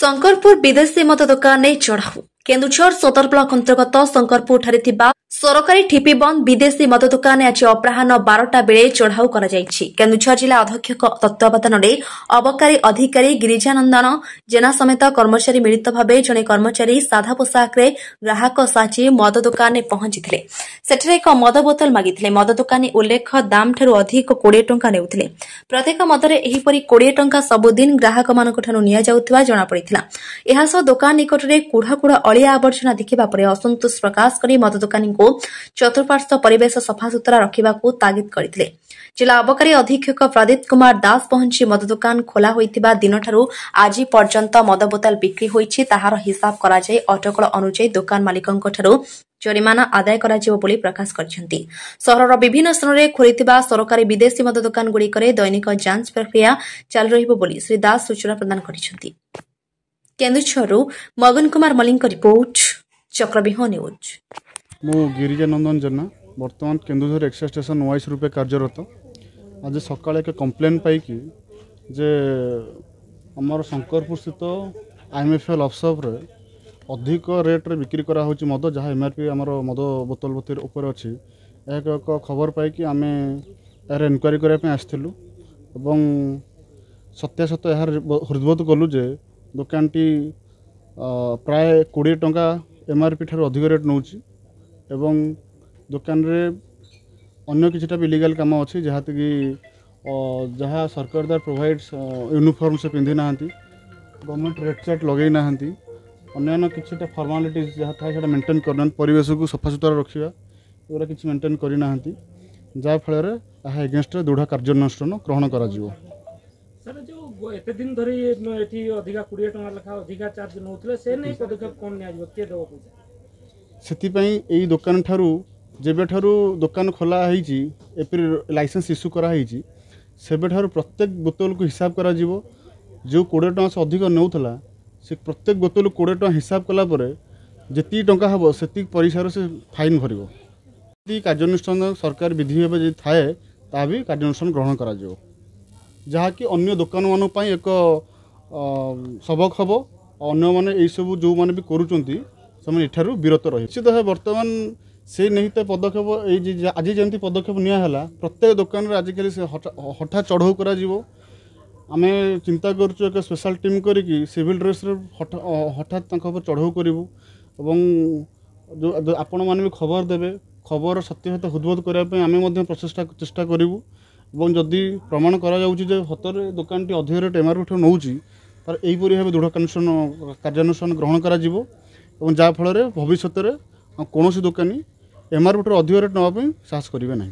शंकरपुर विदेशी मद दुकान ने चढ़ाऊ केन्दुझर सदर ब्लक अंतर्गत शंकरपुर ठारे थिबा सरकारी ठिपी बंद विदेशी मद दुकान आज अपराह 12टा बेले चढ़ाऊ केन्दुझर जिला अध्यक्ष तत्वावधान अबकारी अधिकारी गिरिजानंदन जेना समेत कर्मचारी मिलित भाव जड़े कर्मचारी साधा पोशाक ग्राहक साजी मद दुकान में पहुंची एक मद बोतल मागिथिले। मद दुकानी उल्लेख दाम ठारू अधिक 20 टंका नेउथिले। प्रत्येक मदरे एहीपरि 20 टंका सबुदिन ग्राहक मानक ठारू निया जाउथिबा जणा पड़िथिला। एहा सह दुकान निकटरे कुढ़ा कुढ़ा अलिया आवर्जना देखिबा परे असंतोष प्रकाश करी मद दुकानी को चतुर्पार्श्व परिवेश सफासुतरा रखिबाकू तागिद करथिले। जिला अबकारी अधीक्षक प्रदीप कुमार दास पहुंची मद दुकान खोला होइतिबा दिन ठारू आज पर्यंत मद बोतल बिक्री होईछि ताहार हिसाब करा जाय अटकल अनुसार दुकान मालिकंक ठारू जरिमाना आदाय कराजिबो बोली प्रकाश करछन्ती। सहरर विभिन्न स्थान में खोलिथिबा सरकारी विदेशी मद दुकान गुड़िकरे दैनिक जांच प्रक्रिया चालू रहिबो बोली श्री दास सूचना प्रदान करछन्ती। केन्दुझरु मगन कुमार मलिक रिपोर्ट चक्रव्यूह न्यूज। मु गिरिजानंदन जेना वर्तमान केन्दुझर एक्साइज स्टेशन वाइस रूपे कार्यरत। आज सकाଳେ एक कंप्लेन पाई जे आमर शंकरपुर स्थित IMFL ऑफिस अधिक रेट्रे बिक्री करा होची मद जहाँ MRP आमर मद बोतल बोतल ऊपर अच्छी एक खबर पाई आम यार इनक्वारी करने आसलु और सत्यासत यार हृदबोध कलु जे दुकानटी प्राय 20 टंका MRP ठार अधिक रेट नौ दुकान रे अन्य किछटा भी इलीगल काम अच्छी जहाँ कि जहाँ सरकार द्वारा प्रोवाइड्स यूनिफॉर्म से पिंधि ना गवर्नमेंट रेट चार्ट लगे ना अन्य किछटा फॉर्मालिटीज जहाँ था से मेंटेन करना परिवेश को सफासुतरा रखा एगुरा किसी मेंटेन करना जहाँफल एगेन्स्ट दृढ़ कार्यानुष्ठान ग्रहण कर सर जो एते दिन धरी एठी अधिका 20 टका लेखा अधिका चार्ज नउतले से नै पदक्षेप कोन निया जबो के देबो सेति पई एई दुकान ठारू जेबे ठारू दुकान खोला हैची एप्रिल लाइसेंस इश्यू करा हैची सेबे ठारू प्रत्येक बोतल को हिसाब करा जिवो जो 20 टका से अधिक नउतला से प्रत्येक बोतल 20 टका हिसाब कला परे जेती टंका हबो सेति परिसर से फाइन भरिवो। यदि कार्यानुष्ठान सरकार विधि हेबे जे थाए ता भी कार्यानुष्ठान ग्रहण करा जिवो जहाँ कि अन्य दुकान मान एक सबक हम अन्य मैंने यही सब जो मैंने भी करुँच से विरत रही निश्चित है। बर्तमान से नहीं तो पदक्षेप आज जमी पदक्षेप निला प्रत्येक दुकान में आजिकल से हठात चढ़ऊ कर आम चिंता करुँ एक स्पेशल टीम करी सिविल ड्रेस हठात चढ़ऊ करूँ जो आपण मैंने भी खबर देवे खबर सत्य हृदबोध करने आम प्रचेषा चेष्टा करूँ और जदि प्रमाण करा सतरे दुकान टी अधिक रेट MRP नौ तार यहीपरी भाव दृढ़ कार्यानुष्ठान ग्रहण करा जहाँफल भविष्य में कौन दुकानी MRP अधिक रेट नापी साहस करेंगे ना।